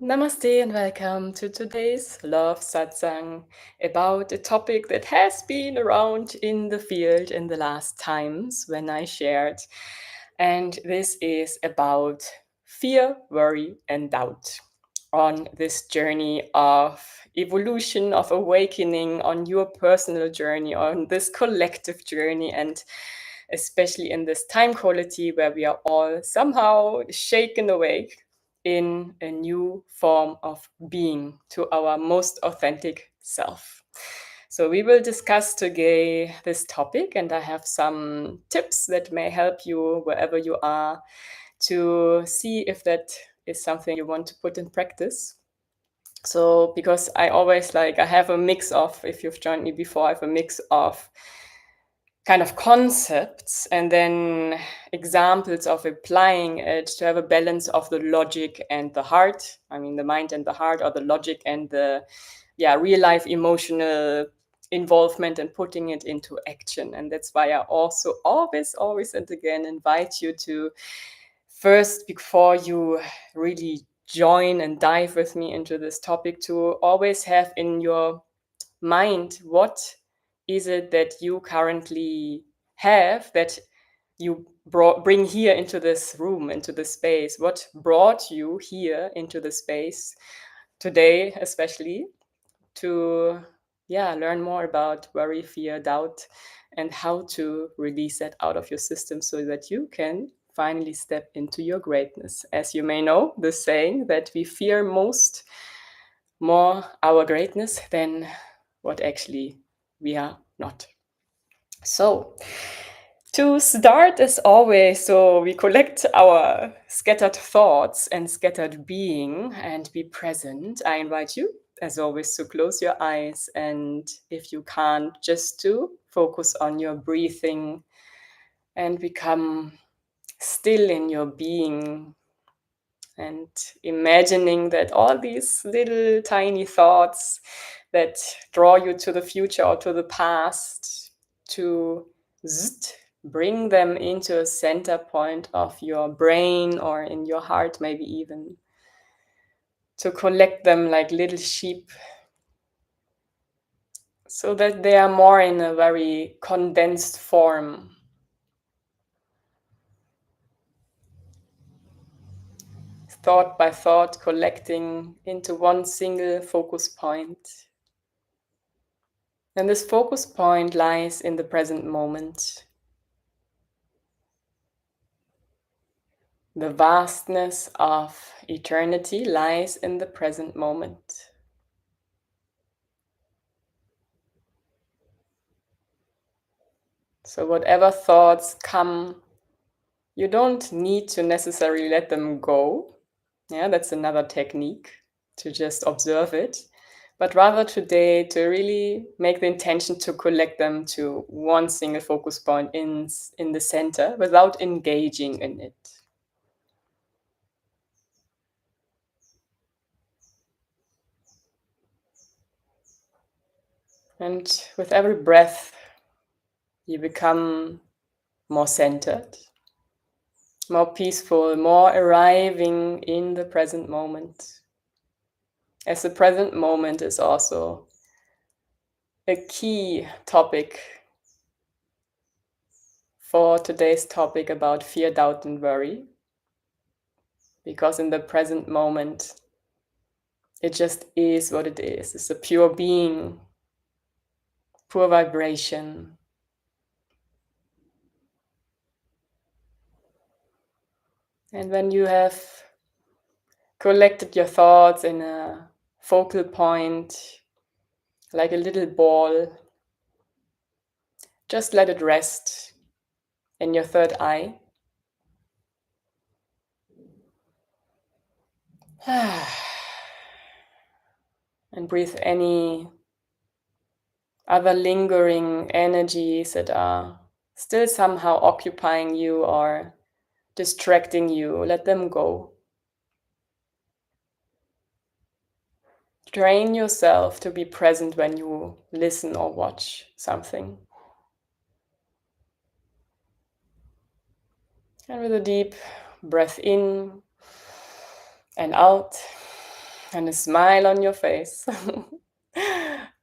Namaste and welcome to today's Love Satsang about a topic that has been around in the field in the last times when I shared. And this is about fear, worry, and doubt on this journey of evolution, of awakening, on your personal journey, on this collective journey, and especially in this time quality where we are all somehow shaken awake in a new form of being to our most authentic self. So, we will discuss today this topic, and I have some tips that may help you wherever you are to see if that is something you want to put in practice. So, because I always I have a mix of, if you've joined me before, I have a mix of kind of concepts and then examples of applying it to have a balance of the logic and the heart. I mean, the mind and the heart, or the logic and the real life emotional involvement and putting it into action. And that's why I also always and again invite you to first, before you really join and dive with me into this topic, to always have in your mind what is it that you currently have that you bring here into this room, into the space. What brought you here into the space today, especially to learn more about worry, fear, doubt, and how to release that out of your system so that you can finally step into your greatness. As you may know, the saying that we fear more our greatness than what actually we are not. So, to start, as always, so we collect our scattered thoughts and scattered being and be present. I invite you, as always, to close your eyes, and if you can't, just to focus on your breathing and become still in your being, and imagining that all these little tiny thoughts that draw you to the future or to the past, to bring them into a center point of your brain or in your heart, maybe even to collect them like little sheep so that they are more in a very condensed form. Thought by thought, collecting into one single focus point. And this focus point lies in the present moment. The vastness of eternity lies in the present moment. So whatever thoughts come, you don't need to necessarily let them go. Yeah, that's another technique, to just observe it. But rather today to really make the intention to collect them to one single focus point in the center without engaging in it. And with every breath, you become more centered, more peaceful, more arriving in the present moment. As the present moment is also a key topic for today's topic about fear, doubt, and worry. Because in the present moment, it just is what it is. It's a pure being, pure vibration. And when you have collected your thoughts in a focal point, like a little ball, just let it rest in your third eye. And breathe any other lingering energies that are still somehow occupying you or distracting you. Let them go. Train yourself to be present when you listen or watch something. And with a deep breath in and out, and a smile on your face.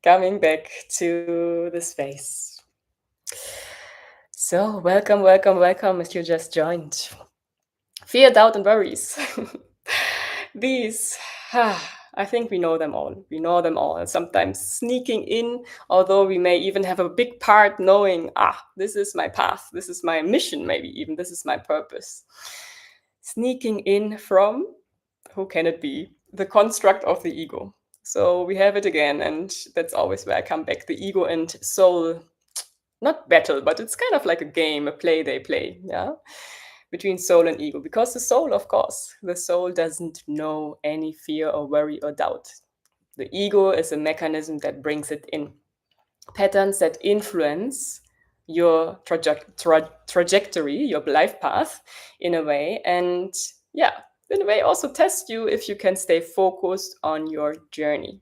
Coming back to the space. So, welcome, welcome, welcome if you just joined. Fear, doubt, and worries. These, I think we know them all. We know them all. Sometimes sneaking in, although we may even have a big part knowing, this is my path, this is my mission, maybe even this is my purpose. Sneaking in from, who can it be? The construct of the ego. So we have it again, and that's always where I come back. The ego and soul, not battle, but it's kind of like a game, a play they play, yeah, between soul and ego. Because the soul, of course, the soul doesn't know any fear or worry or doubt. The ego is a mechanism that brings it in. Patterns that influence your trajectory, your life path in a way. And yeah, in a way also test you if you can stay focused on your journey.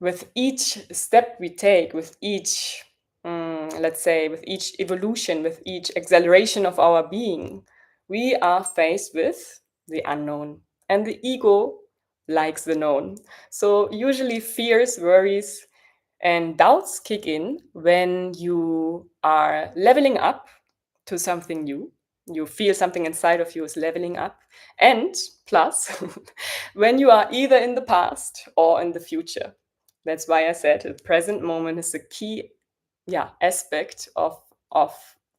With each step we take, with each, let's say, with each evolution, with each acceleration of our being, we are faced with the unknown. And the ego likes the known. So usually fears, worries, and doubts kick in when you are leveling up to something new. You feel something inside of you is leveling up. And plus, when you are either in the past or in the future. That's why I said the present moment is the key, aspect of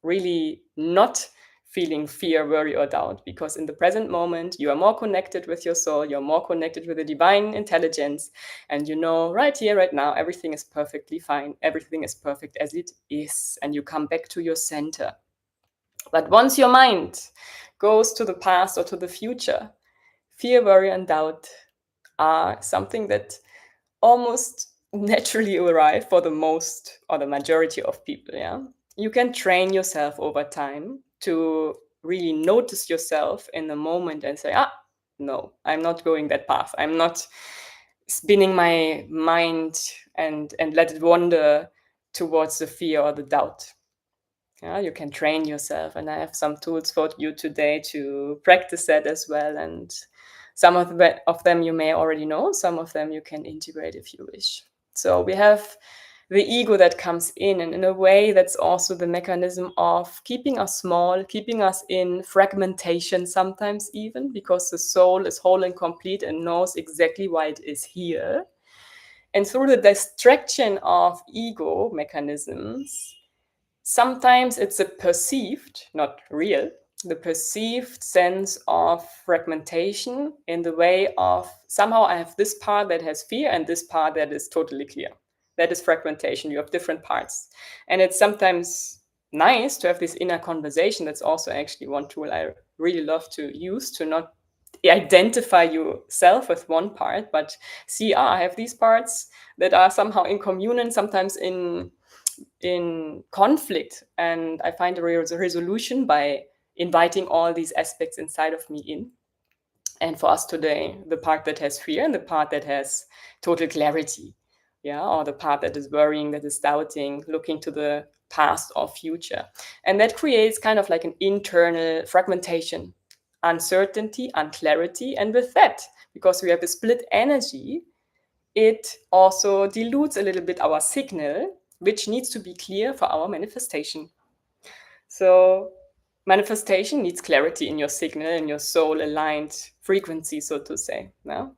really not feeling fear, worry, or doubt. Because in the present moment, you are more connected with your soul, you're more connected with the divine intelligence, and you know right here, right now, everything is perfectly fine, everything is perfect as it is, and you come back to your center. But once your mind goes to the past or to the future, fear, worry, and doubt are something that almost naturally arrive for the most or the majority of people. Yeah, you can train yourself over time to really notice yourself in the moment and say, no, I'm not going that path. I'm not spinning my mind and let it wander towards the fear or the doubt. Yeah, you can train yourself, and I have some tools for you today to practice that as well. And some of them you may already know, some of them you can integrate if you wish. So we have the ego that comes in, and in a way, that's also the mechanism of keeping us small, keeping us in fragmentation sometimes, even because the soul is whole and complete and knows exactly why it is here. And through the distraction of ego mechanisms, sometimes it's a perceived, not real, the perceived sense of fragmentation in the way of somehow I have this part that has fear and this part that is totally clear. That is fragmentation. You have different parts. And it's sometimes nice to have this inner conversation. That's also actually one tool I really love to use to not identify yourself with one part, but see, I have these parts that are somehow in communion, sometimes in conflict, and I find a resolution by inviting all these aspects inside of me in. And for us today, the part that has fear and the part that has total clarity, or the part that is worrying, that is doubting, looking to the past or future. And that creates kind of like an internal fragmentation, uncertainty, unclarity. And with that, because we have a split energy, it also dilutes a little bit our signal, which needs to be clear for our manifestation. So manifestation needs clarity in your signal, in your soul aligned frequency, so to say. Now,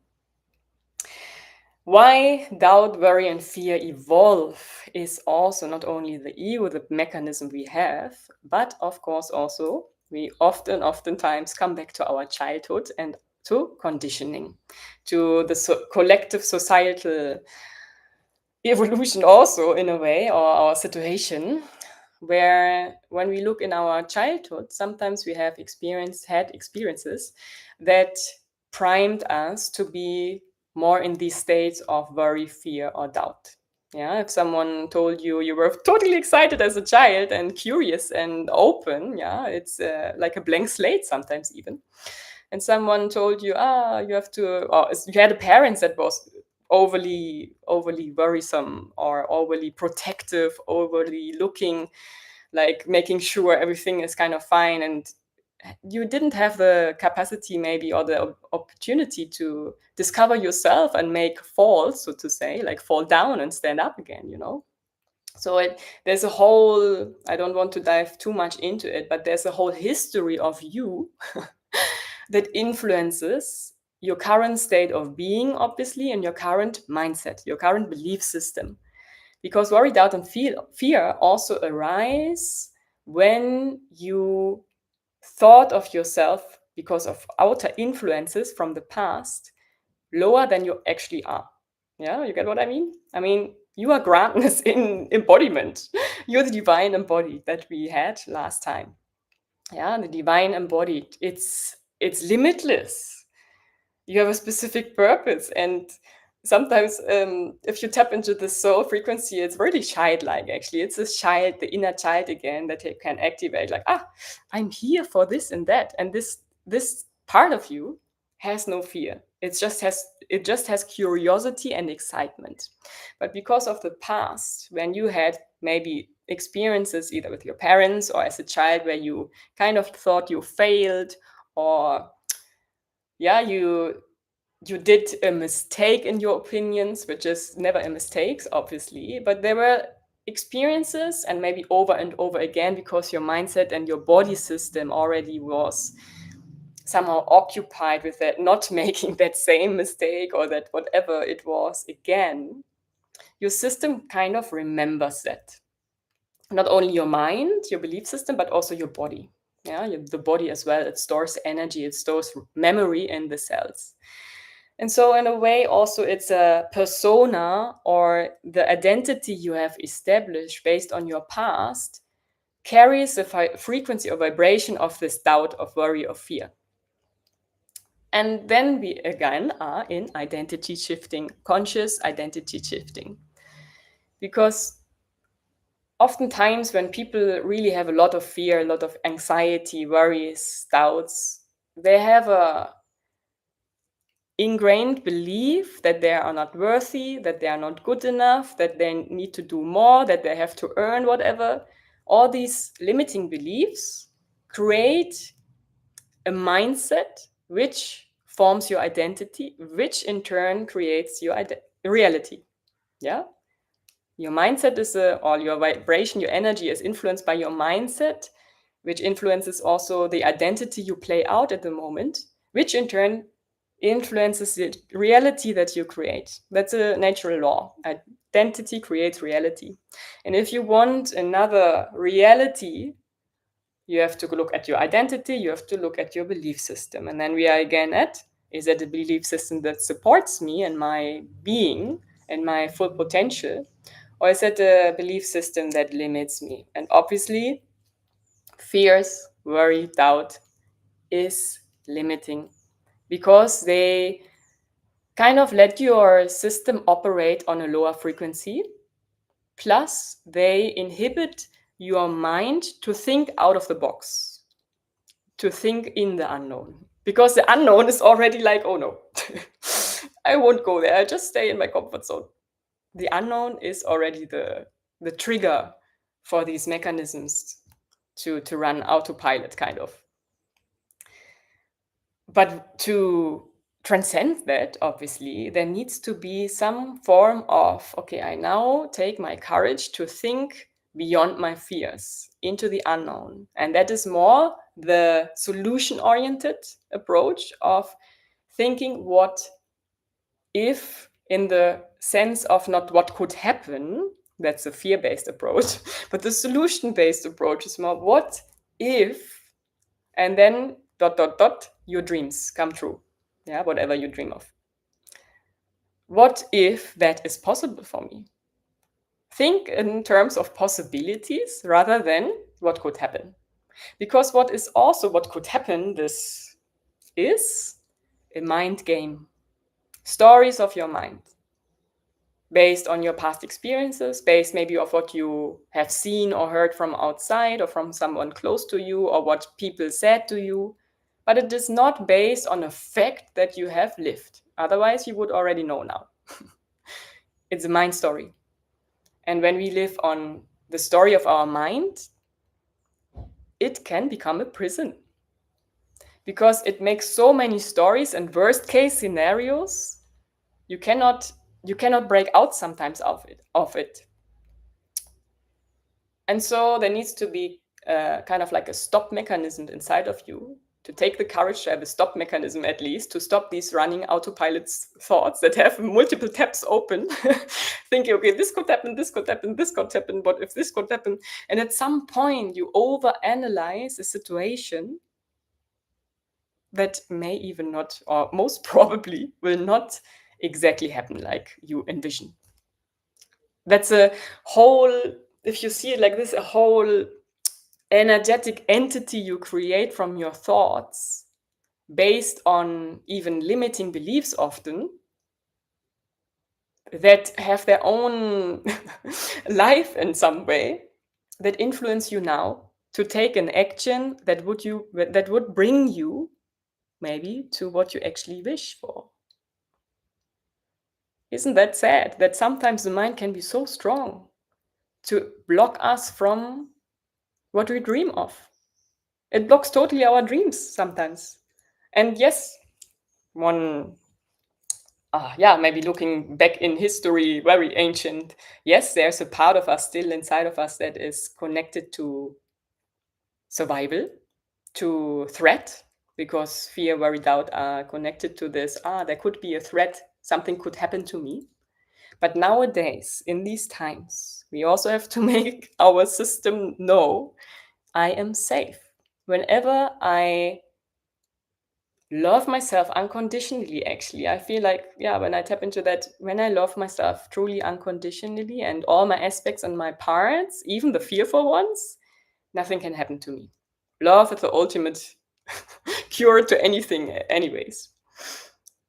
why doubt, worry, and fear evolve is also not only the ego, the mechanism we have, but of course also we oftentimes come back to our childhood and to conditioning, to the collective societal evolution also in a way, or our situation, where when we look in our childhood, sometimes we have had experiences that primed us to be more in these states of worry, fear, or doubt. Yeah, if someone told you you were totally excited as a child and curious and open, it's like a blank slate sometimes even. And someone told you, you have to, or you had a parent that was overly worrisome or overly protective, overly looking, like making sure everything is kind of fine, and you didn't have the capacity maybe or the opportunity to discover yourself and make falls, so to say, like fall down and stand up again, you know. So there's a whole, I don't want to dive too much into it, but there's a whole history of you that influences your current state of being, obviously, and your current mindset, your current belief system. Because worry, doubt, and fear also arise when you thought of yourself, because of outer influences from the past, lower than you actually are. Yeah, you get what I mean? I mean, you are grandness in embodiment. You're the divine embodied that we had last time. Yeah, the divine embodied. It's limitless. You have a specific purpose, and sometimes if you tap into the soul frequency, it's really childlike. Actually, it's this child, the inner child again, that it can activate. Like, I'm here for this and that, and this part of you has no fear. It just has curiosity and excitement. But because of the past, when you had maybe experiences either with your parents or as a child where you kind of thought you failed, or yeah, you did a mistake in your opinions, which is never a mistake, obviously, but there were experiences, and maybe over and over again, because your mindset and your body system already was somehow occupied with that, not making that same mistake or that whatever it was again, your system kind of remembers that. Not only your mind, your belief system, but also your body. Yeah, the body as well. It stores energy, it stores memory in the cells. And so, in a way, also, it's a persona, or the identity you have established based on your past carries the frequency or vibration of this doubt, of worry, of fear. And then we again are in identity shifting, conscious identity shifting. Because oftentimes, when people really have a lot of fear, a lot of anxiety, worries, doubts, they have a ingrained belief that they are not worthy, that they are not good enough, that they need to do more, that they have to earn whatever. All these limiting beliefs create a mindset which forms your identity, which in turn creates your reality. Yeah? Your mindset is or your vibration, your energy is influenced by your mindset, which influences also the identity you play out at the moment, which in turn influences the reality that you create. That's a natural law. Identity creates reality. And if you want another reality, you have to look at your identity, you have to look at your belief system. And then we are again at, is that a belief system that supports me and my being and my full potential? Or is it a belief system that limits me? And obviously, fears, worry, doubt is limiting, because they kind of let your system operate on a lower frequency. Plus, they inhibit your mind to think out of the box, to think in the unknown. Because the unknown is already like, oh no, I won't go there. I just stay in my comfort zone. The unknown is already the trigger for these mechanisms to run autopilot, kind of. But to transcend that, obviously, there needs to be some form of, okay, I now take my courage to think beyond my fears into the unknown. And that is more the solution oriented approach of thinking what if, in the sense of not what could happen. That's a fear based approach. But the solution based approach is more what if, and then dot dot dot, your dreams come true. Yeah, whatever you dream of. What if that is possible for me? Think in terms of possibilities rather than what could happen. Because what is also what could happen, this is a mind game. Stories of your mind, based on your past experiences, based maybe of what you have seen or heard from outside or from someone close to you, or what people said to you. But it is not based on a fact that you have lived. Otherwise, you would already know now. It's a mind story. And when we live on the story of our mind, it can become a prison. because it makes so many stories and worst case scenarios. You cannot break out sometimes of it. And so there needs to be kind of like a stop mechanism inside of you, to take the courage to have a stop mechanism, at least to stop these running autopilot thoughts that have multiple tabs open, thinking, okay, this could happen, this could happen, this could happen, what if this could happen? And at some point you overanalyze a situation that may even not, or most probably will not exactly happen like you envision. That's a whole, if you see it like this, a whole energetic entity you create from your thoughts based on even limiting beliefs often, that have their own life in some way, that influence you now to take an action that would bring you maybe to what you actually wish for. Isn't that sad that sometimes the mind can be so strong to block us from what we dream of? It blocks totally our dreams sometimes. And yes, one, maybe looking back in history, very ancient, yes, there's a part of us still inside of us that is connected to survival, to threat, because fear, worry, doubt are connected to this. There could be a threat, something could happen to me. But nowadays, in these times, we also have to make our system know I am safe. Whenever I love myself unconditionally, actually, I feel like, when I tap into that, when I love myself truly unconditionally and all my aspects and my parts, even the fearful ones, nothing can happen to me. Love is the ultimate cure to anything, anyways.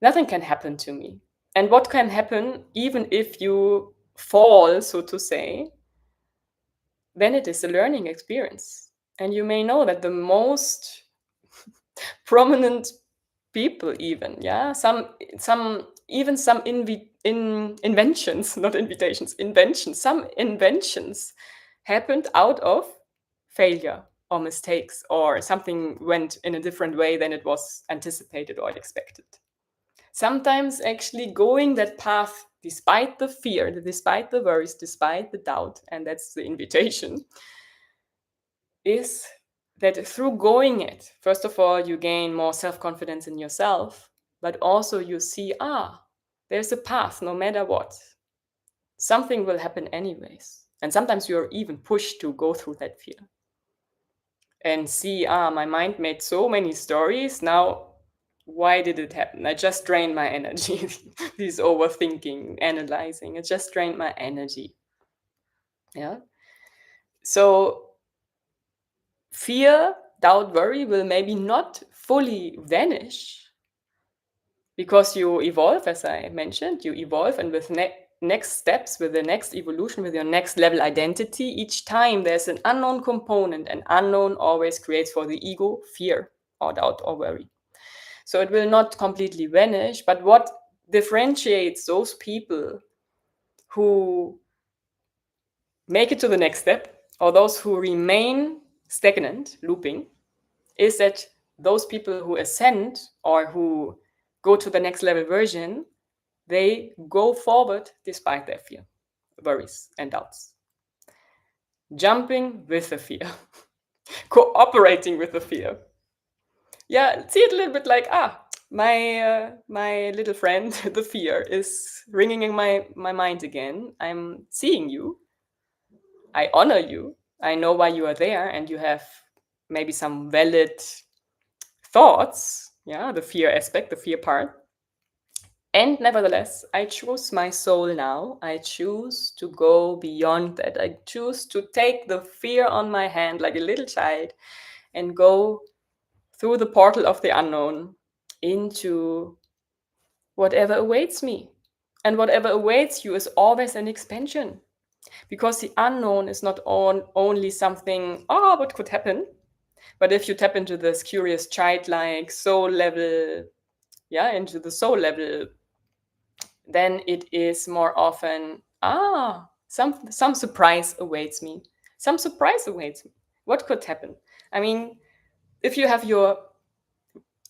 Nothing can happen to me. And what can happen, even if you fall, so to say, then it is a learning experience. And you may know that the most prominent people, even, some inventions, not invitations, inventions, some inventions happened out of failure or mistakes, or something went in a different way than it was anticipated or expected. Sometimes actually going that path, despite the fear, despite the worries, despite the doubt, and that's the invitation, is that through going it, first of all, you gain more self-confidence in yourself, but also you see, there's a path no matter what. Something will happen anyways. And sometimes you're even pushed to go through that fear. And see, my mind made so many stories. Now, why did it happen? I just drained my energy. This overthinking, analyzing, it just drained my energy. Yeah. So fear, doubt, worry will maybe not fully vanish because you evolve, as I mentioned, you evolve, and with next steps, with the next evolution, with your next level identity, each time there's an unknown component, and unknown always creates for the ego fear or doubt or worry. So it will not completely vanish, but what differentiates those people who make it to the next step or those who remain stagnant, looping, is that those people who ascend or who go to the next level version, they go forward despite their fear, worries, and doubts. Jumping with the fear, cooperating with the fear. Yeah, see it a little bit like, my little friend, the fear, is ringing in my mind again. I'm seeing you. I honor you. I know why you are there, and you have maybe some valid thoughts. Yeah, the fear aspect, the fear part. And nevertheless, I choose my soul now. I choose to go beyond that. I choose to take the fear on my hand like a little child and go through the portal of the unknown into whatever awaits me. And whatever awaits you is always an expansion, because the unknown is not only something, what could happen? But if you tap into this curious childlike soul level, into the soul level, then it is more often, some surprise awaits me. Some surprise awaits me. What could happen? I mean, if you have your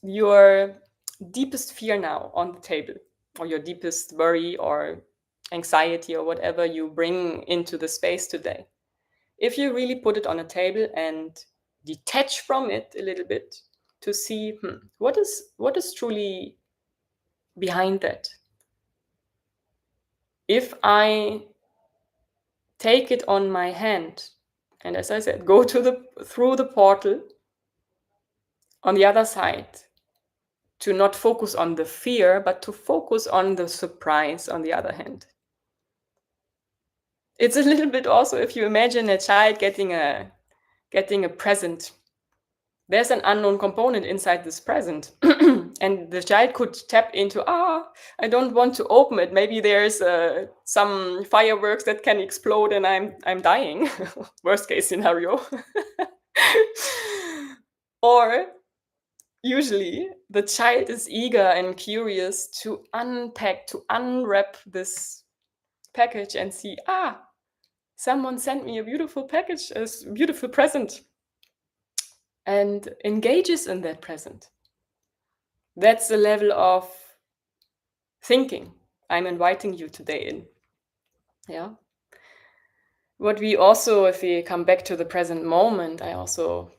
your deepest fear now on the table, or your deepest worry or anxiety or whatever you bring into the space today. If you really put it on a table and detach from it a little bit to see what is truly behind that. If I take it on my hand, and as I said, go through the portal on the other side, to not focus on the fear, but to focus on the surprise on the other hand. It's a little bit also if you imagine a child getting a present. There's an unknown component inside this present. And the child could tap into, I don't want to open it. Maybe there's some fireworks that can explode and I'm dying. Worst case scenario. Or usually the child is eager and curious to unpack, to unwrap this package and see, someone sent me a beautiful package, a beautiful present, and engages in that present. That's the level of thinking I'm inviting you today in. Yeah. What we also, if we come back to the present moment, I also,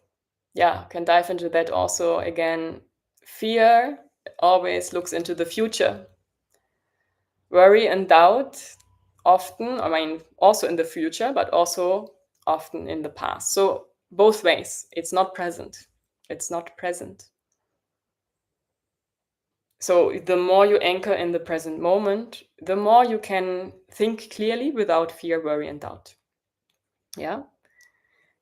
can dive into that also again. Fear always looks into the future. Worry and doubt often, also in the future, but also often in the past. So both ways, it's not present. It's not present. So the more you anchor in the present moment, the more you can think clearly without fear, worry, and doubt. Yeah.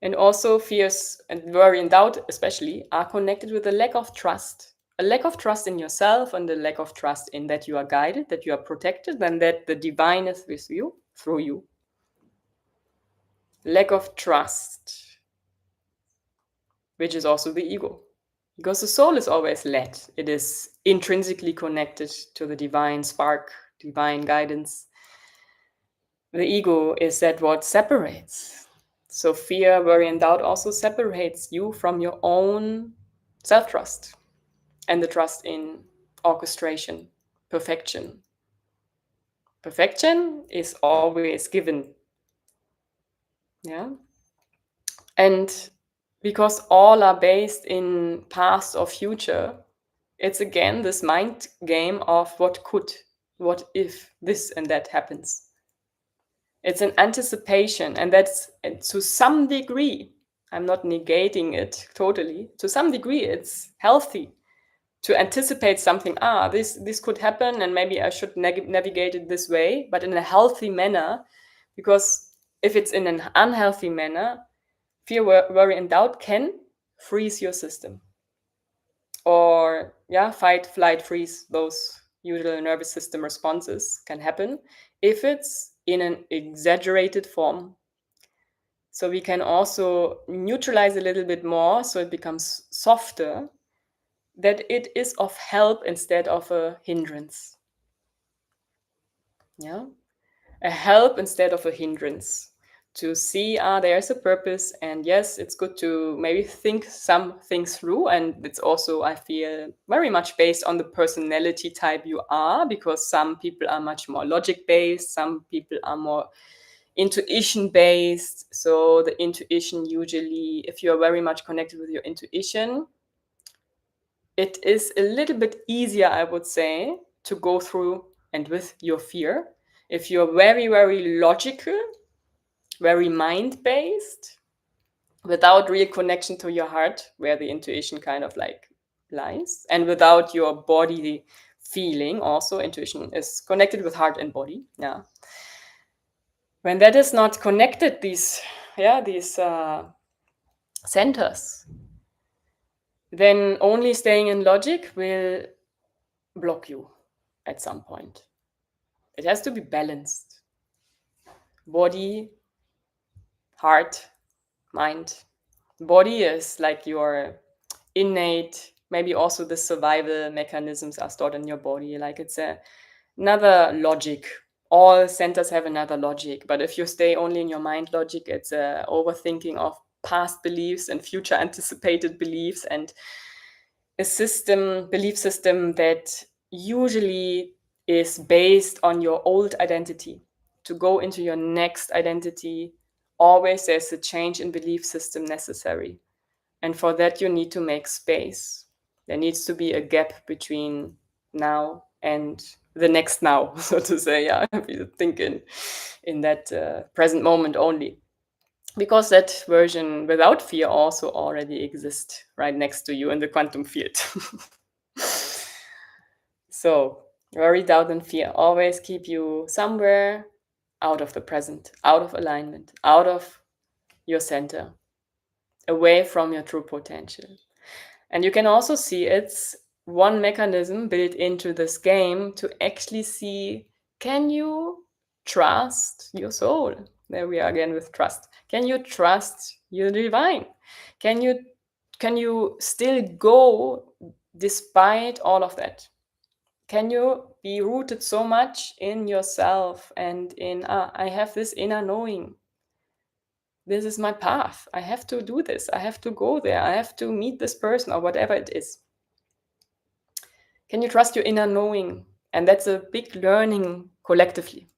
And also fears and worry and doubt especially are connected with a lack of trust. A lack of trust in yourself and a lack of trust in that you are guided, that you are protected, and that the divine is with you, through you. Lack of trust, which is also the ego. Because the soul is always led. It is intrinsically connected to the divine spark, divine guidance. The ego is that what separates. So fear, worry, and doubt also separates you from your own self-trust and the trust in orchestration, perfection. Perfection is always given. Yeah. And because all are based in past or future, it's again this mind game of what could, what if this and that happens. It's an anticipation, and that's to some degree, I'm not negating it totally, to some degree it's healthy to anticipate something. This could happen and maybe I should navigate it this way, but in a healthy manner. Because if it's in an unhealthy manner, fear, worry, and doubt can freeze your system. Or fight, flight, freeze, those usual nervous system responses can happen if it's in an exaggerated form. So we can also neutralize a little bit more so it becomes softer, that it is of help instead of a hindrance. Yeah, a help instead of a hindrance. To see, there's a purpose, and yes, it's good to maybe think some things through. And it's also, I feel, very much based on the personality type you are, because some people are much more logic based, some people are more intuition based. So the intuition, usually, if you are very much connected with your intuition, it is a little bit easier, I would say, to go through and with your fear. If you're very, very logical, very mind-based, without real connection to your heart, where the intuition kind of like lies, and without your body feeling, also intuition is connected with heart and body. Yeah. When that is not connected, these centers, then only staying in logic will block you at some point. It has to be balanced. Body, heart, mind. Body is like your innate, maybe also the survival mechanisms are stored in your body. Like it's another logic. All centers have another logic. But if you stay only in your mind logic, it's overthinking of past beliefs and future anticipated beliefs. And belief system that usually is based on your old identity. To go into your next identity, always there's a change in belief system necessary. And for that, you need to make space. There needs to be a gap between now and the next now, so to say. Yeah, if you think in that present moment only. Because that version without fear also already exists right next to you in the quantum field. So, worry, doubt, and fear always keep you somewhere out of the present, out of alignment, out of your center, away from your true potential. And you can also see it's one mechanism built into this game to actually see, can you trust your soul? There we are again with trust. Can you trust your divine? Can you still go despite all of that? Can you be rooted so much in yourself and in I have this inner knowing. This is my path. I have to do this. I have to go there. I have to meet this person or whatever it is. Can you trust your inner knowing? And that's a big learning collectively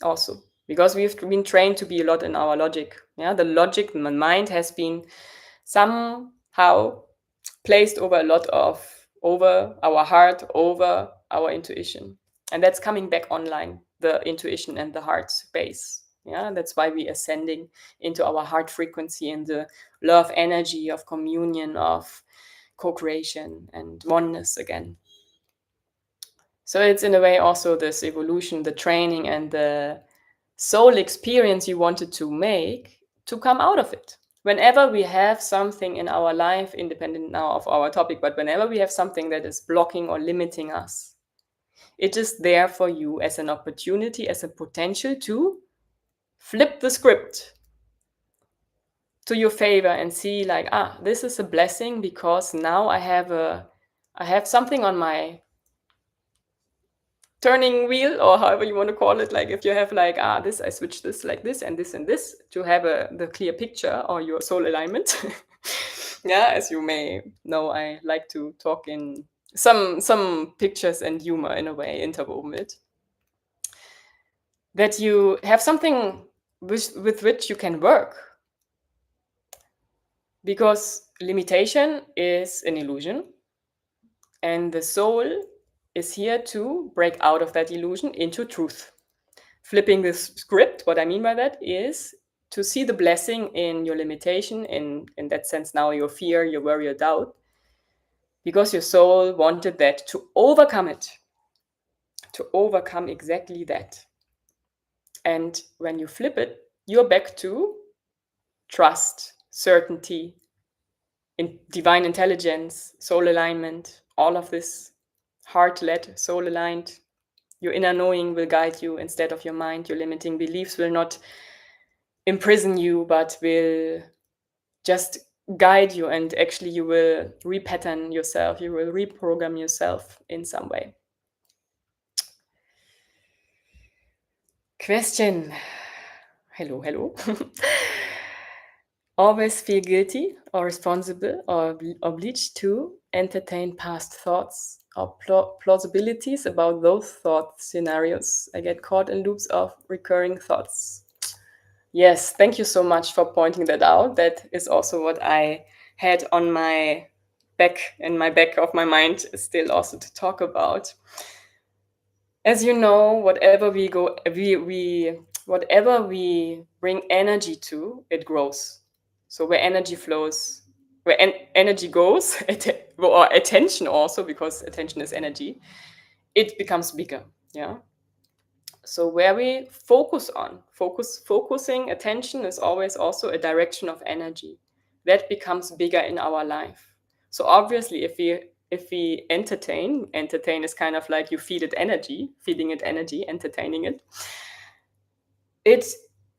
also, because we've been trained to be a lot in our logic. Yeah, the logic, the mind has been somehow placed over our heart, over our intuition. And that's coming back online, the intuition and the heart space. Yeah, that's why we ascending into our heart frequency and the love energy of communion, of co-creation and oneness again. So it's in a way also this evolution, the training and the soul experience you wanted to make to come out of it. Whenever we have something in our life, independent now of our topic, but whenever we have something that is blocking or limiting us, it is there for you as an opportunity, as a potential to flip the script to your favor and see like, this is a blessing because now I have something on my turning wheel, or however you want to call it. Like if you have like this, I switch this like this and this and this to have the clear picture or your soul alignment. Yeah, as you may know, I like to talk in some pictures and humor in a way interwoven it, that you have something with which you can work, because limitation is an illusion and the soul is here to break out of that illusion into truth. Flipping the script, what I mean by that is to see the blessing in your limitation, in that sense now your fear, your worry, your doubt, because your soul wanted that to overcome it, to overcome exactly that. And when you flip it, you're back to trust, certainty, in divine intelligence, soul alignment, all of this heart-led, soul-aligned. Your inner knowing will guide you instead of your mind. Your limiting beliefs will not imprison you, but will just guide you, and actually you will repattern yourself, you will reprogram yourself in some way. Question. Hello. Always feel guilty or responsible or obliged to entertain past thoughts or plausibilities about those thought scenarios. I get caught in loops of recurring thoughts. Yes, thank you so much for pointing that out. That is also what I had on my back, in my back of my mind, still also to talk about. As you know, whatever we go, whatever we bring energy to, it grows. So where energy flows, where energy goes, or attention also, because attention is energy, it becomes bigger. Yeah. So where we focusing attention is always also a direction of energy that becomes bigger in our life. So obviously, if we entertain is kind of like you feeding it energy, entertaining it. It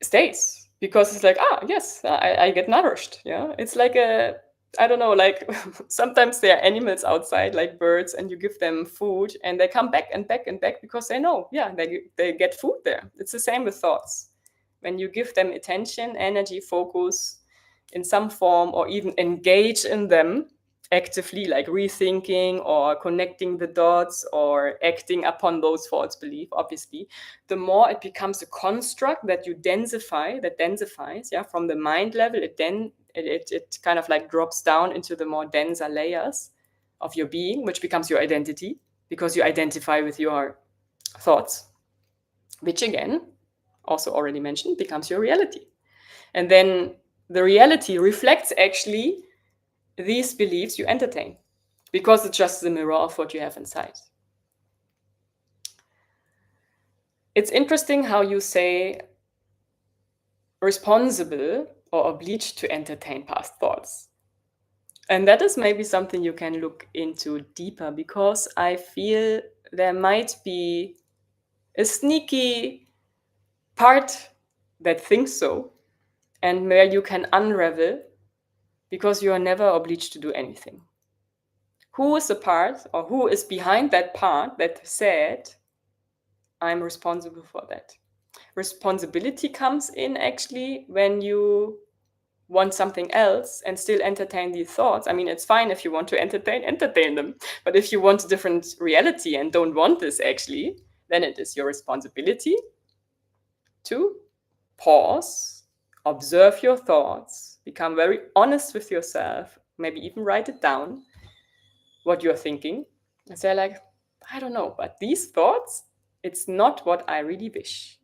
stays because it's like, yes, I get nourished. Yeah, it's like I don't know, like sometimes there are animals outside, like birds, and you give them food and they come back and back and back because they know, yeah, they get food there. It's the same with thoughts. When you give them attention, energy, focus in some form, or even engage in them, actively, like rethinking or connecting the dots or acting upon those false beliefs, obviously, the more it becomes a construct that you densify, that densifies, yeah, from the mind level, it kind of like drops down into the more denser layers of your being, which becomes your identity, because you identify with your thoughts, which again, also already mentioned, becomes your reality. And then the reality reflects actually these beliefs you entertain, because it's just the mirror of what you have inside. It's interesting how you say responsible or obliged to entertain past thoughts. And that is maybe something you can look into deeper, because I feel there might be a sneaky part that thinks so, and where you can unravel, because you are never obliged to do anything. Who is the part, or who is behind that part that said, I'm responsible for that? Responsibility comes in actually when you want something else and still entertain these thoughts. I mean, it's fine if you want to entertain them. But if you want a different reality and don't want this actually, then it is your responsibility to pause, observe your thoughts, become very honest with yourself, maybe even write it down, what you're thinking, and say like, I don't know, but these thoughts, it's not what I really wish.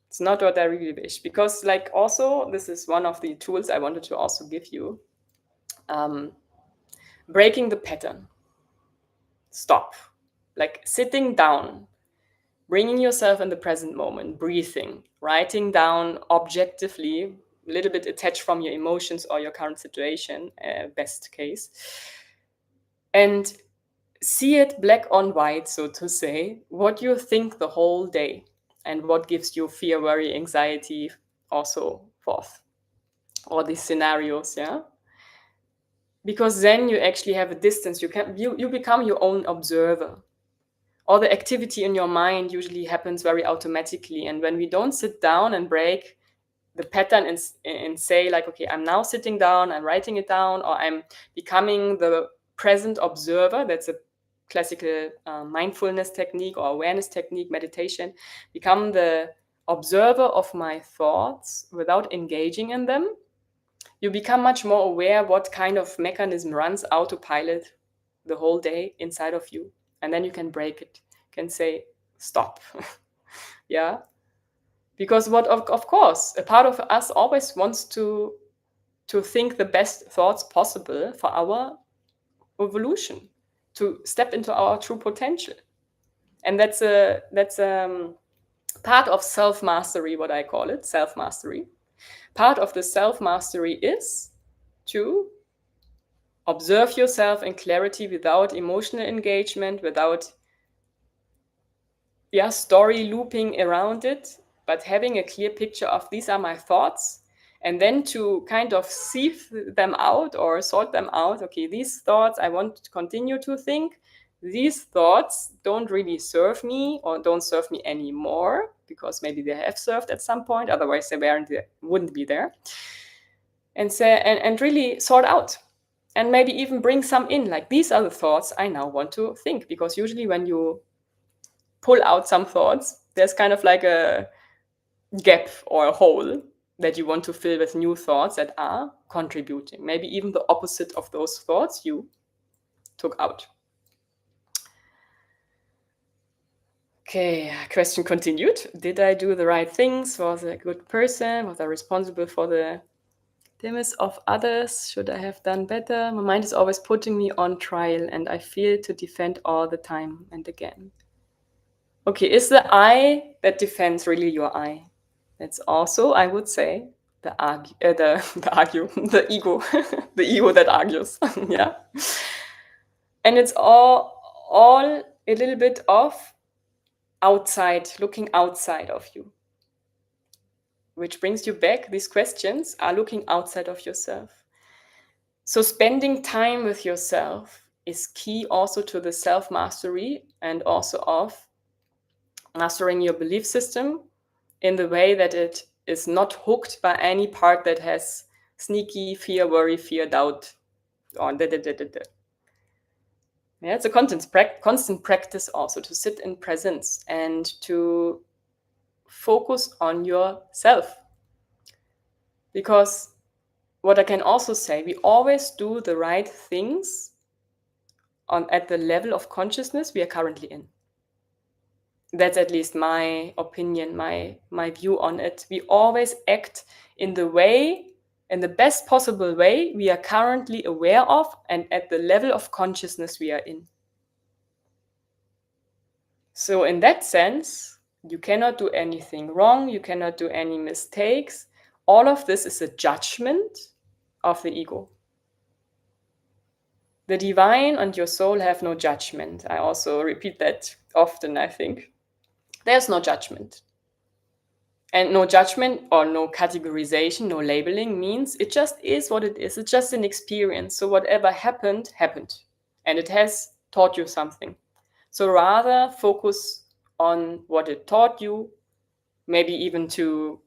It's not what I really wish. Because like also, this is one of the tools I wanted to also give you. Breaking the pattern. Stop. Like sitting down, bringing yourself in the present moment, breathing, writing down objectively, a little bit attached from your emotions or your current situation, best case. And see it black on white, so to say, what you think the whole day and what gives you fear, worry, anxiety, also forth, all these scenarios, yeah? Because then you actually have a distance. You become your own observer. All the activity in your mind usually happens very automatically. And when we don't sit down and break the pattern and say like, okay, I'm now sitting down, I'm writing it down, or I'm becoming the present observer. That's a classical mindfulness technique or awareness technique, meditation. Become the observer of my thoughts without engaging in them. You become much more aware what kind of mechanism runs autopilot the whole day inside of you. And then you can break it, can say, stop. Yeah. Because what of course, a part of us always wants to think the best thoughts possible for our evolution, to step into our true potential. And that's part of self-mastery, what I call it, self-mastery. Part of the self-mastery is to observe yourself in clarity without emotional engagement, without story looping around it, but having a clear picture of these are my thoughts, and then to kind of sieve them out or sort them out. Okay, these thoughts I want to continue to think. These thoughts don't really serve me or don't serve me anymore, because maybe they have served at some point, otherwise they wouldn't be there. And say and really sort out. And maybe even bring some in, like these are the thoughts I now want to think. Because usually when you pull out some thoughts, there's kind of like a gap or a hole that you want to fill with new thoughts that are contributing. Maybe even the opposite of those thoughts you took out. Okay, question continued. Did I do the right things? Was I a good person? Was I responsible for the demise of others? Should I have done better? My mind is always putting me on trial, and I feel to defend all the time and again. Okay, is the I that defends really your I? That's also, I would say, the the ego, the ego that argues. Yeah, and it's all a little bit of outside, looking outside of you, which brings you back. These questions are looking outside of yourself. So spending time with yourself is key also to the self-mastery, and also of mastering your belief system in the way that it is not hooked by any part that has sneaky fear, worry, fear, doubt or Yeah, it's a constant practice also to sit in presence and to focus on yourself. Because what I can also say, we always do the right things at the level of consciousness we are currently in. That's at least my opinion, my view on it. We always act in the best possible way we are currently aware of and at the level of consciousness we are in. So in that sense, you cannot do anything wrong, you cannot do any mistakes. All of this is a judgment of the ego. The divine and your soul have no judgment. I also repeat that often, I think. There's no judgment. And no judgment or no categorization, no labeling means it just is what it is. It's just an experience. So whatever happened, happened. And it has taught you something. So rather focus on what it taught you, maybe even to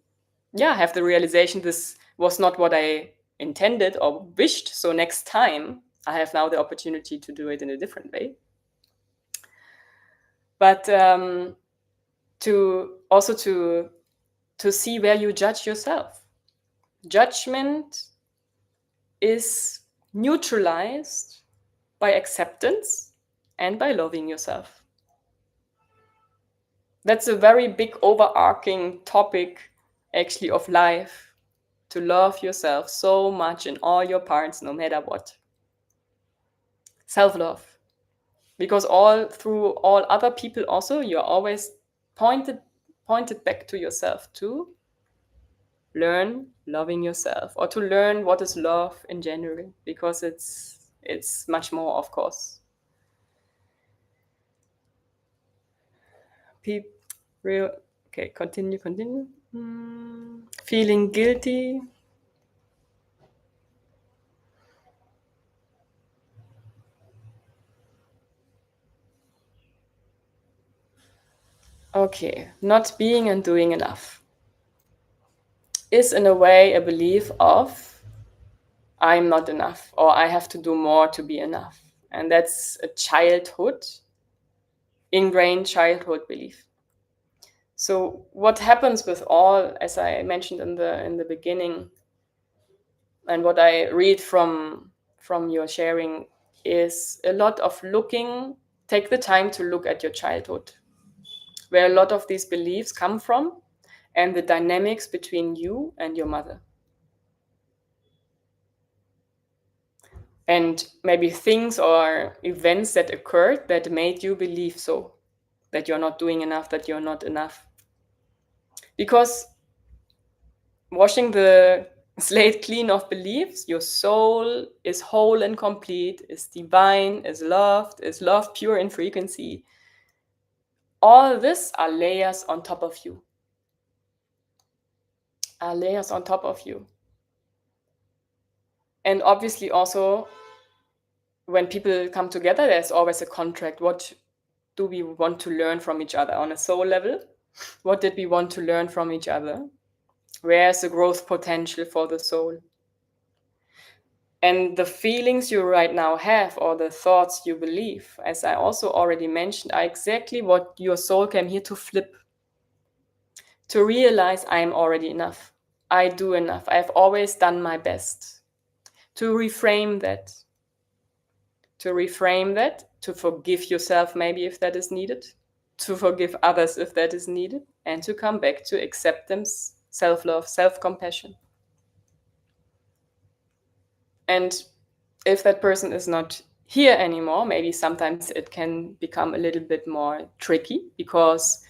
have the realization this was not what I intended or wished. So next time I have now the opportunity to do it in a different way. But to see where you judge yourself. Judgment is neutralized by acceptance and by loving yourself. That's a very big overarching topic actually of life, to love yourself so much in all your parts, no matter what. Self-love. Because through all other people also, you're always pointed back to yourself to learn loving yourself, or to learn what is love in general, because it's much more, of course. Okay, continue. Feeling guilty. Okay, not being and doing enough is in a way a belief of I'm not enough, or I have to do more to be enough. And that's a ingrained childhood belief. So what happens with all, as I mentioned in the beginning, and what I read from your sharing, is a lot of take the time to look at your childhood, where a lot of these beliefs come from, and the dynamics between you and your mother. And maybe things or events that occurred that made you believe so, that you're not doing enough, that you're not enough. Because washing the slate clean of beliefs, your soul is whole and complete, is divine, is love pure in frequency. All this are layers on top of you. And obviously also, when people come together, there's always a contract. What do we want to learn from each other on a soul level? What did we want to learn from each other? Where's the growth potential for the soul? And the feelings you right now have, or the thoughts you believe, as I also already mentioned, are exactly what your soul came here to flip. To realize I'm already enough. I do enough. I've always done my best. To reframe that. To forgive yourself maybe if that is needed. To forgive others if that is needed. And to come back to acceptance, self-love, self-compassion. And if that person is not here anymore, maybe sometimes it can become a little bit more tricky, because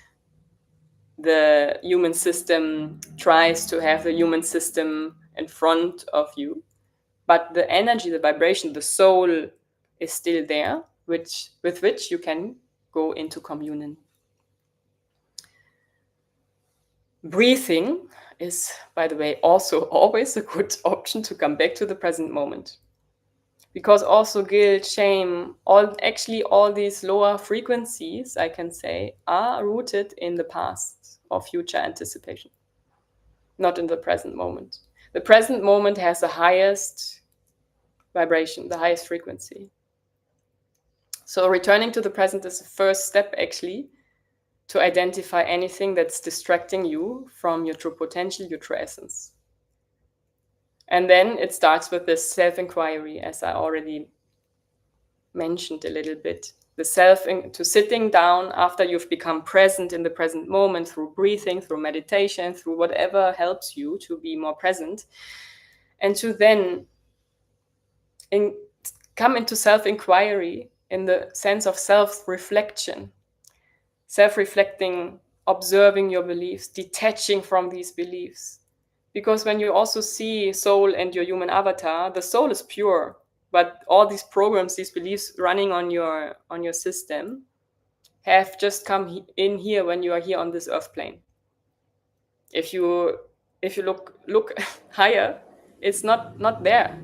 the human system tries to have the human system in front of you. But the energy, the vibration, the soul is still there, with which you can go into communion. Breathing is, by the way, also always a good option to come back to the present moment. Because also guilt, shame, all these lower frequencies, I can say, are rooted in the past or future anticipation, not in the present moment. The present moment has the highest vibration, the highest frequency. So returning to the present is the first step, actually, to identify anything that's distracting you from your true potential, your true essence. And then it starts with this self-inquiry, as I already mentioned a little bit. To sitting down after you've become present in the present moment through breathing, through meditation, through whatever helps you to be more present, and to then come into self-inquiry in the sense of self-reflection, self-reflecting, observing your beliefs, detaching from these beliefs. Because when you also see soul and your human avatar, the soul is pure, but all these programs, these beliefs running on your system have just come in here when you are here on this earth plane. If you look higher, it's not there.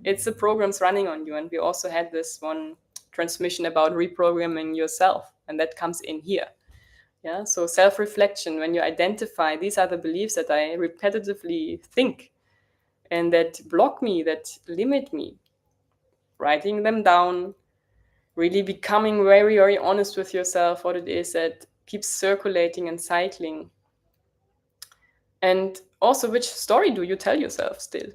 It's the programs running on you. And we also had this one transmission about reprogramming yourself, and that comes in here. Yeah, so self-reflection, when you identify these are the beliefs that I repetitively think and that block me, that limit me, writing them down, really becoming very, very honest with yourself, what it is that keeps circulating and cycling. And also, which story do you tell yourself still?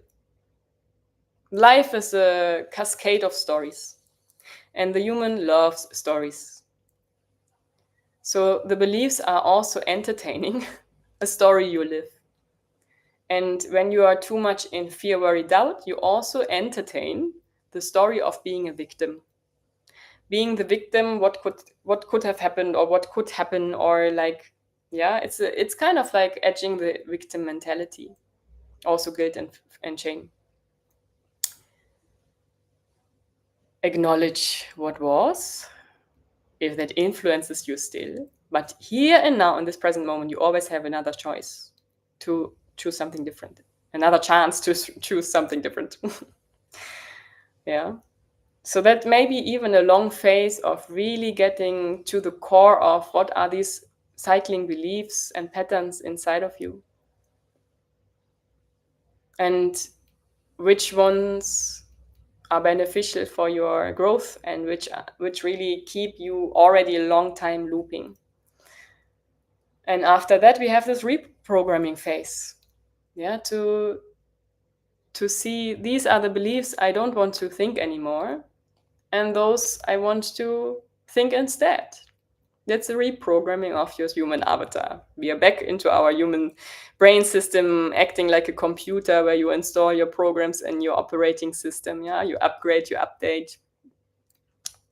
Life is a cascade of stories, and the human loves stories. So the beliefs are also entertaining a story you live. And when you are too much in fear, worry, doubt, you also entertain the story of being a victim. Being the victim, what could have happened, or what could happen, or like, yeah, it's kind of like edging the victim mentality. Also guilt and shame. Acknowledge what was, if that influences you still. But here and now, in this present moment, you always have another choice to choose something different. Another chance to choose something different. Yeah. So that may be even a long phase of really getting to the core of what are these cycling beliefs and patterns inside of you. And which ones are beneficial for your growth and which really keep you already a long time looping. And after that, we have this reprogramming phase. Yeah, to see these are the beliefs I don't want to think anymore, and those I want to think instead. That's the reprogramming of your human avatar. We are back into our human brain system, acting like a computer where you install your programs in your operating system. Yeah, you upgrade, you update,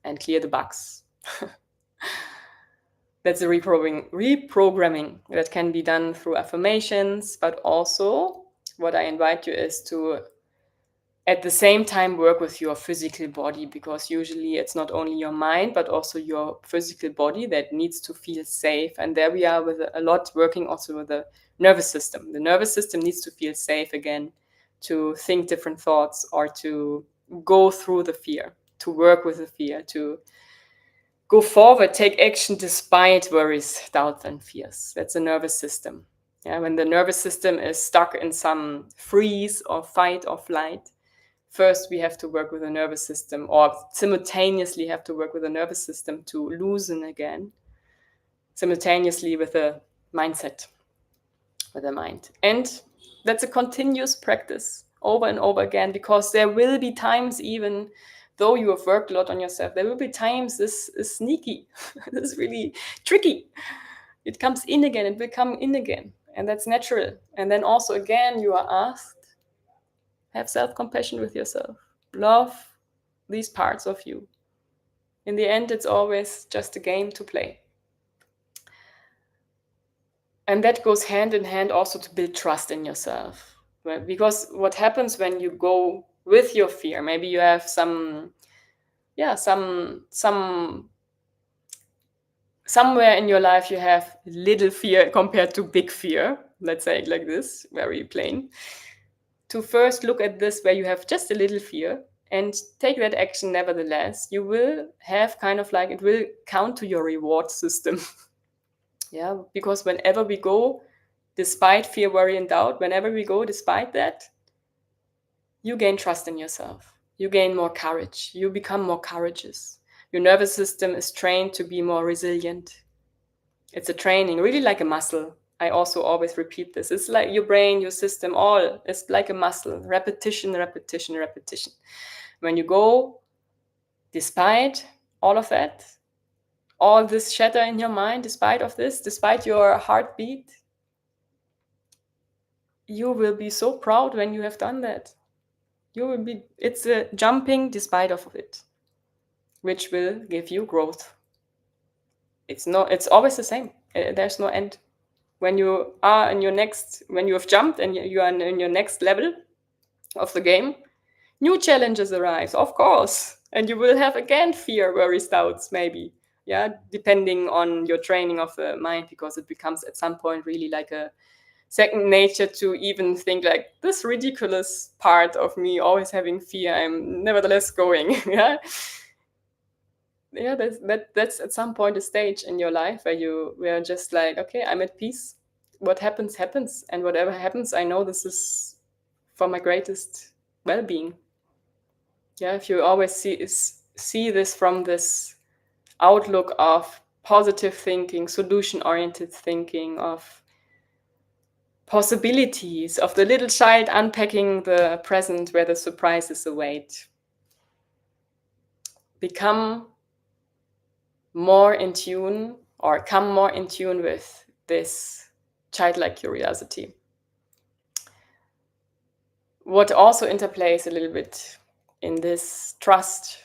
and clear the bugs. That's the reprogramming that can be done through affirmations, but also what I invite you is to at the same time work with your physical body, because usually it's not only your mind but also your physical body that needs to feel safe. And there we are with a lot working also with the nervous system. The nervous system needs to feel safe again, to think different thoughts or to go through the fear, to work with the fear, to go forward, take action despite worries, doubts, and fears. That's the nervous system. Yeah, when the nervous system is stuck in some freeze or fight or flight, first we have to work with the nervous system, or simultaneously have to work with the nervous system to loosen again, simultaneously with the mindset, with the mind. And that's a continuous practice over and over again, because there will be times, even though you have worked a lot on yourself, there will be times this is sneaky, this is really tricky. It comes in again, it will come in again, and that's natural. And then also again, you are asked, have self-compassion with yourself. Love these parts of you. In the end, it's always just a game to play. And that goes hand in hand also to build trust in yourself. Because what happens when you go with your fear, maybe you have some somewhere in your life you have little fear compared to big fear. Let's say it like this, very plain. To first look at this where you have just a little fear and take that action nevertheless, you will have kind of like, it will count to your reward system. Yeah, because whenever we go, despite fear, worry, and doubt, whenever we go despite that, you gain trust in yourself. you gain more courage. You become more courageous. Your nervous system is trained to be more resilient. It's a training, really like a muscle. I also always repeat this. It's like your brain, your system, all is like a muscle. Repetition, repetition, repetition. When you go, despite all of that, all this chatter in your mind, despite of this, despite your heartbeat, you will be so proud when you have done that. You will be, it's a jumping despite of it, which will give you growth. It's always the same. There's no end. When you are in your next, when you have jumped and you are in your next level of the game, new challenges arise, of course. And you will have again fear, worries, doubts, maybe. Yeah, depending on your training of the mind, because it becomes at some point really like a second nature to even think like this ridiculous part of me always having fear, I'm nevertheless going. Yeah, that's at some point a stage in your life where you were just like, okay, I'm at peace. What happens happens, and whatever happens, I know this is for my greatest well-being. Yeah, if you always see this from this outlook of positive thinking, solution-oriented thinking, of possibilities, of the little child unpacking the present where the surprises await, become more in tune, or come more in tune with this childlike curiosity. What also interplays a little bit in this trust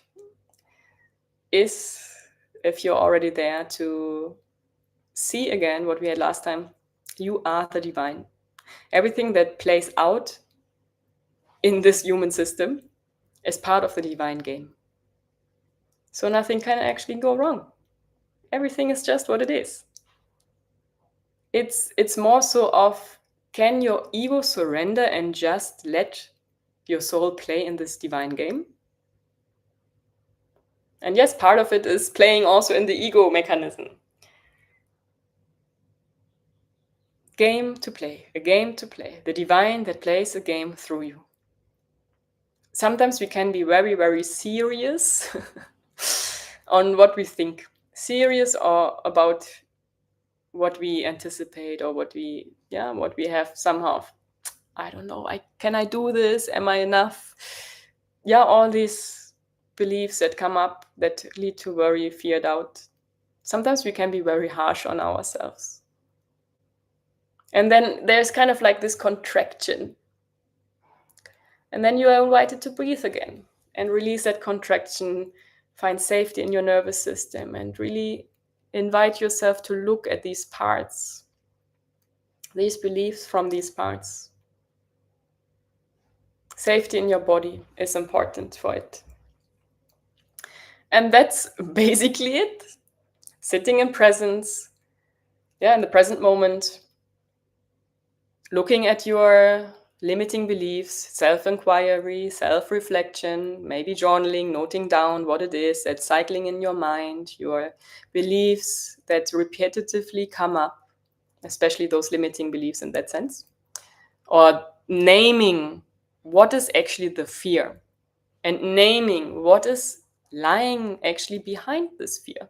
is, if you're already there, to see again what we had last time. You are the divine. Everything that plays out in this human system is part of the divine game. So nothing can actually go wrong. Everything is just what it is. It's more so of, can your ego surrender and just let your soul play in this divine game? And yes, part of it is playing also in the ego mechanism. Game to play, a game to play, the divine that plays a game through you. Sometimes we can be very, very serious on what we think. Serious or about what we anticipate, or what we have somehow, I don't know, can I do this? Am I enough? Yeah, all these beliefs that come up that lead to worry, fear, doubt. Sometimes we can be very harsh on ourselves. And then there's kind of like this contraction. And then you are invited to breathe again and release that contraction, find safety in your nervous system, and really invite yourself to look at these parts, these beliefs from these parts. Safety in your body is important for it. And that's basically it. Sitting in presence, in the present moment, looking at your limiting beliefs, self-inquiry, self-reflection, maybe journaling, noting down what it is that's cycling in your mind, your beliefs that repetitively come up, especially those limiting beliefs in that sense, or naming what is actually the fear, and naming what is lying actually behind this fear.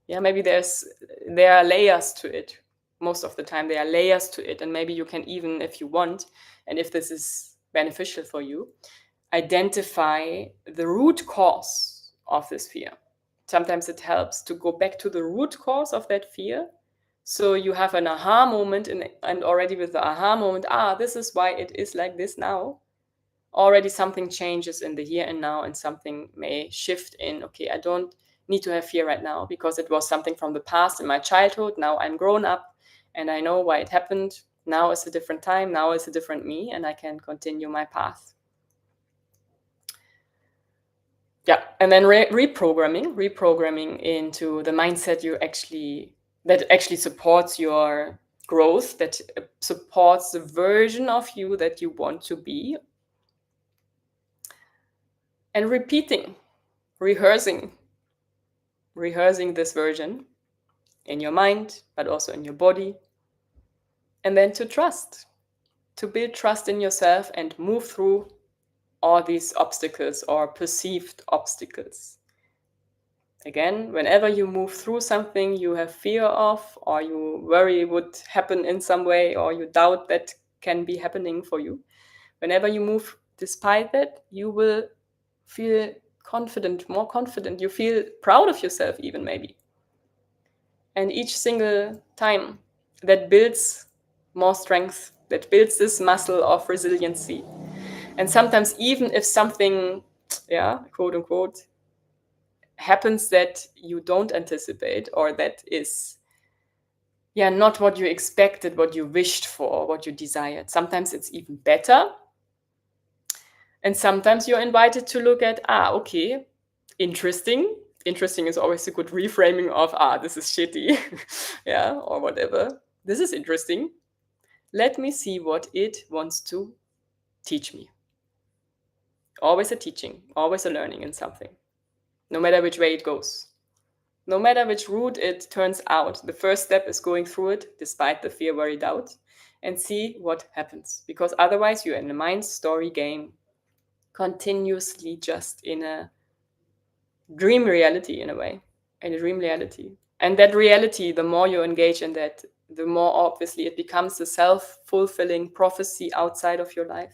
Yeah, maybe there are layers to it. Most of the time there are layers to it, and maybe you can even, if you want, and if this is beneficial for you, identify the root cause of this fear. Sometimes it helps to go back to the root cause of that fear, so you have an aha moment, and already with the aha moment, this is why it is like this now. Already something changes in the here and now, and something may shift in, okay, I don't need to have fear right now because it was something from the past in my childhood. Now I'm grown up and I know why it happened. Now is a different time. Now is a different me, and I can continue my path. Yeah, and then reprogramming into the mindset that actually supports your growth, that supports the version of you that you want to be. And rehearsing this version in your mind, but also in your body. And then to build trust in yourself and move through all these obstacles or perceived obstacles. Again, whenever you move through something you have fear of, or you worry would happen in some way, or you doubt that can be happening for you, whenever you move despite that, you will feel confident, more confident. You feel proud of yourself even, maybe. And each single time, that builds more strength, that builds this muscle of resiliency. And sometimes even if something, quote unquote, happens that you don't anticipate, or that is not what you expected, what you wished for, what you desired, sometimes it's even better. And sometimes you're invited to look at, okay, interesting. Interesting is always a good reframing of, this is shitty, or whatever. This is interesting. Let me see what it wants to teach me. Always a teaching, always a learning in something, no matter which way it goes. No matter which route it turns out, the first step is going through it, despite the fear, worry, doubt, and see what happens. Because otherwise you're in a mind story game, continuously just in a dream reality, in a way, in a dream reality. And that reality, the more you engage in that, the more obviously it becomes a self-fulfilling prophecy outside of your life.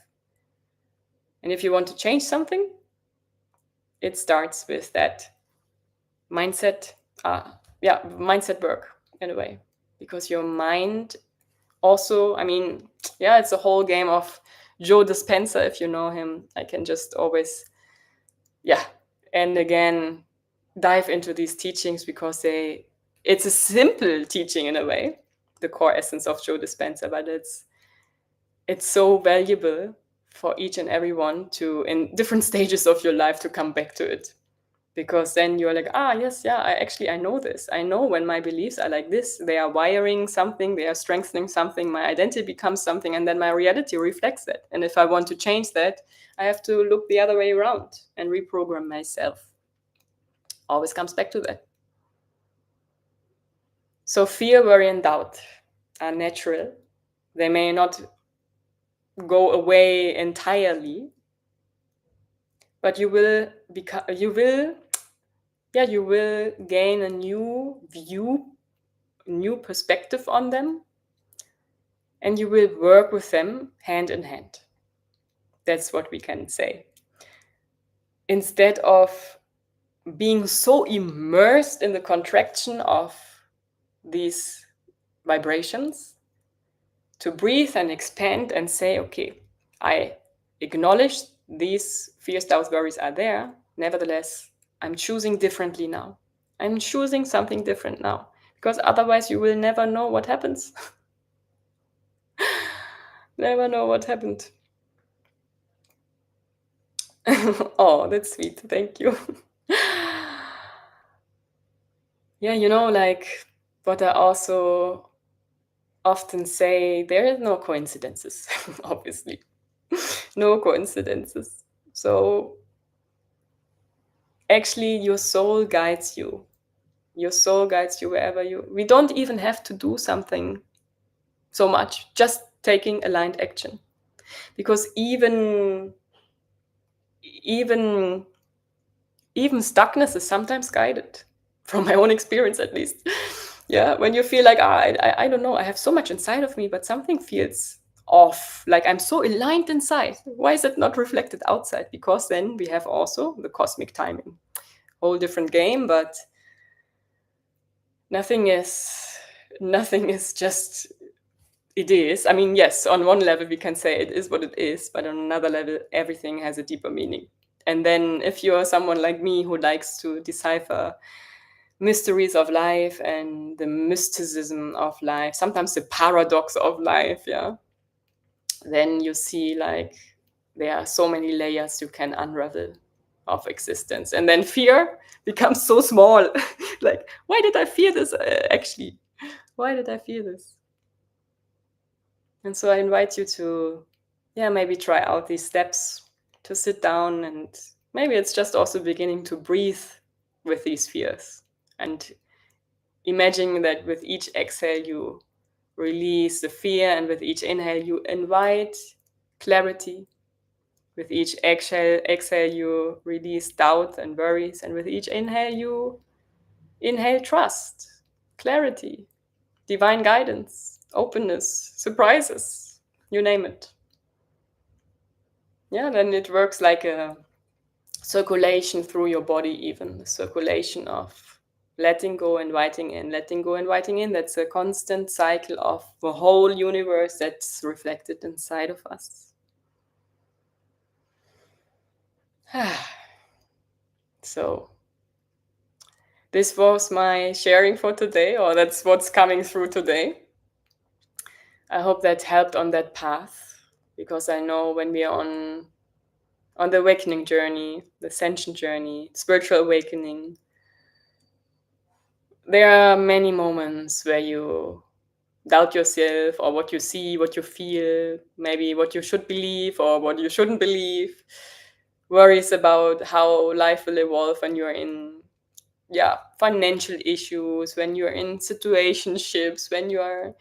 And if you want to change something, it starts with that mindset, mindset work, in a way. Because your mind also, it's a whole game of Joe Dispenza, if you know him. I can just always, and again, dive into these teachings, because it's a simple teaching in a way, the core essence of Joe Dispenza, but it's so valuable for each and every one to, in different stages of your life, to come back to it. Because then you're like, I know this. I know when my beliefs are like this, they are wiring something, they are strengthening something, my identity becomes something, and then my reality reflects that. And if I want to change that, I have to look the other way around and reprogram myself. Always comes back to that. So fear, worry, and doubt are natural. They may not go away entirely, but you will gain a new view, new perspective on them, and you will work with them hand in hand. That's what we can say. Instead of being so immersed in the contraction of these vibrations, to breathe and expand and say, okay, I acknowledge these fears, doubts, worries are there. Nevertheless, I'm choosing differently now. I'm choosing something different now, because otherwise you will never know what happens. Never know what happened. Oh, that's sweet. Thank you. Like what I also often say, there is no coincidences, obviously. No coincidences. So actually your soul guides you. Your soul guides you wherever we don't even have to do something so much, just taking aligned action. Because even stuckness is sometimes guided, from my own experience at least. When you feel like, I don't know, I have so much inside of me, but something feels off, like I'm so aligned inside. Why is it not reflected outside? Because then we have also the cosmic timing. Whole different game, but nothing is just, it is. Yes, on one level we can say it is what it is, but on another level everything has a deeper meaning. And then if you're someone like me who likes to decipher mysteries of life and the mysticism of life, sometimes the paradox of life, then you see like there are so many layers you can unravel of existence. And then fear becomes so small. Like, why did I fear this actually? Why did I fear this? And so I invite you to, maybe try out these steps, to sit down, and maybe it's just also beginning to breathe with these fears. And imagine that with each exhale, you release the fear, and with each inhale, you invite clarity, With each exhale, you release doubt and worries. And with each inhale, you inhale trust, clarity, divine guidance, openness, surprises, you name it. Yeah, then it works like a circulation through your body, even a circulation of letting go, inviting in, letting go, inviting in. That's a constant cycle of the whole universe that's reflected inside of us. So this was my sharing for today, or that's what's coming through today. I hope that helped on that path, because I know when we are on the awakening journey, the ascension journey, spiritual awakening, there are many moments where you doubt yourself, or what you see, what you feel, maybe what you should believe or what you shouldn't believe, worries about how life will evolve when you're in financial issues, when you're in situationships, when you are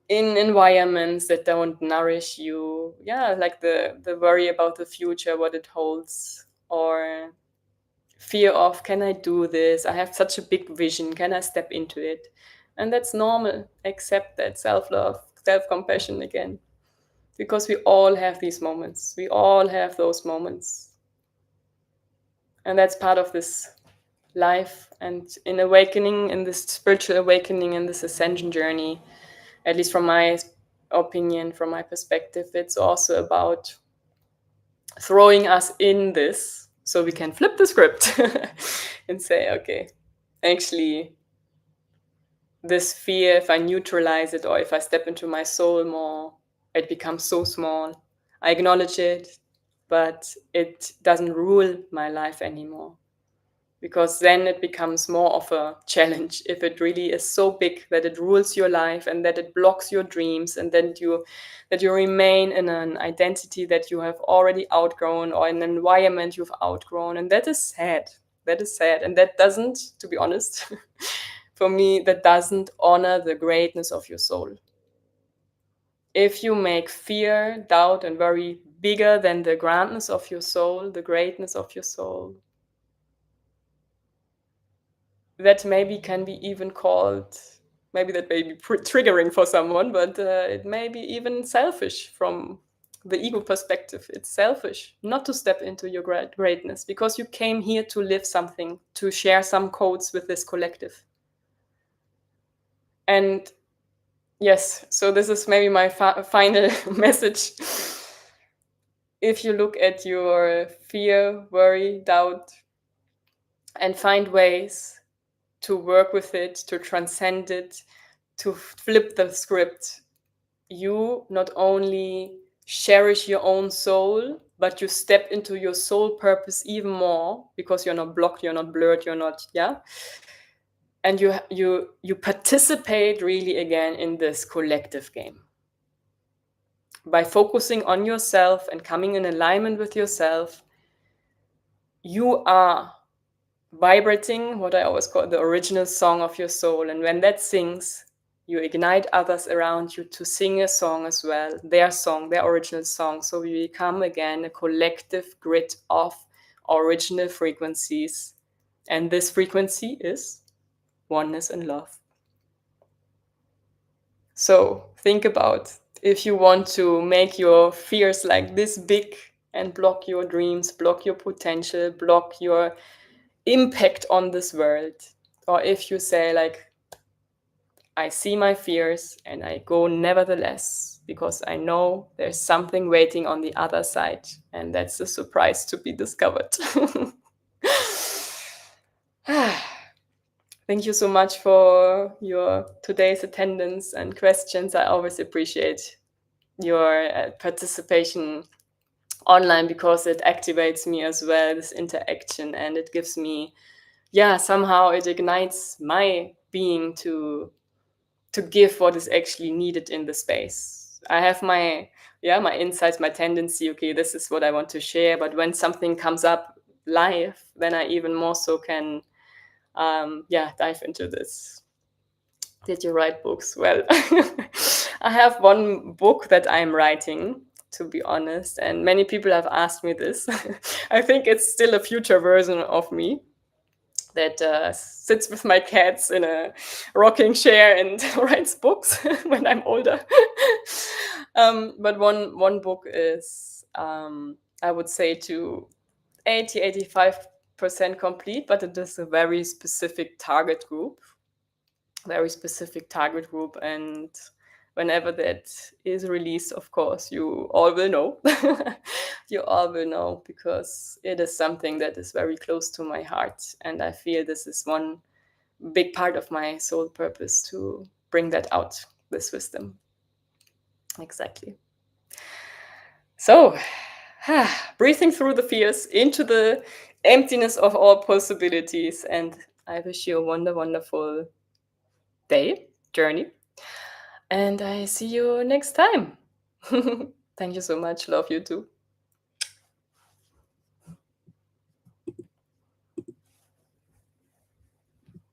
in environments that don't nourish you. Yeah, like the worry about the future, what it holds, or fear of, can I do this? I have such a big vision. Can I step into it? And that's normal. Accept that. Self-love, self-compassion again. Because we all have these moments. We all have those moments. And that's part of this life. And in awakening, in this spiritual awakening, in this ascension journey, at least from my opinion, from my perspective, it's also about throwing us in this so we can flip the script and say, okay, actually, this fear, if I neutralize it or if I step into my soul more, it becomes so small. I acknowledge it, but it doesn't rule my life anymore. Because then it becomes more of a challenge if it really is so big that it rules your life and that it blocks your dreams, and then that you remain in an identity that you have already outgrown, or in an environment you've outgrown. And that is sad. That is sad. And that doesn't, to be honest, for me, that doesn't honor the greatness of your soul. If you make fear, doubt, and worry bigger than the grandness of your soul, the greatness of your soul, that maybe can be even called, maybe that may be triggering for someone, but it may be even selfish from the ego perspective. It's selfish not to step into your greatness, because you came here to live something, to share some codes with this collective. And yes, so this is maybe my final message. If you look at your fear, worry, doubt, and find ways to work with it, to transcend it, to flip the script, you not only cherish your own soul, but you step into your soul purpose even more, because you're not blocked, you're not blurred, you're not, and you participate really again in this collective game. By focusing on yourself and coming in alignment with yourself, you are vibrating what I always call the original song of your soul. And when that sings, you ignite others around you to sing a song as well, their song, their original song. So we become again a collective grid of original frequencies. And this frequency is oneness and love. So think about, if you want to make your fears like this big and block your dreams, block your potential, block your impact on this world, or if you say like, I see my fears and I go nevertheless, because I know there's something waiting on the other side, and that's a surprise to be discovered. Thank you so much for your today's attendance and questions. I always appreciate your participation online, because it activates me as well, this interaction, and it gives me, somehow it ignites my being to give what is actually needed in the space. I have my insights, my tendency, okay, this is what I want to share, but when something comes up live, then I even more so can dive into this. Did you write books? Well, I have one book that I'm writing. to be honest. And many people have asked me this. I think it's still a future version of me that sits with my cats in a rocking chair and writes books when I'm older. But one book is, I would say, to 85% complete, but it is a very specific target group, and whenever that is released, of course, you all will know. You all will know, because it is something that is very close to my heart, and I feel this is one big part of my soul purpose, to bring that out, this wisdom. Exactly. So, breathing through the fears into the emptiness of all possibilities, and I wish you a wonderful journey, and I see you next time. Thank you so much. Love you too.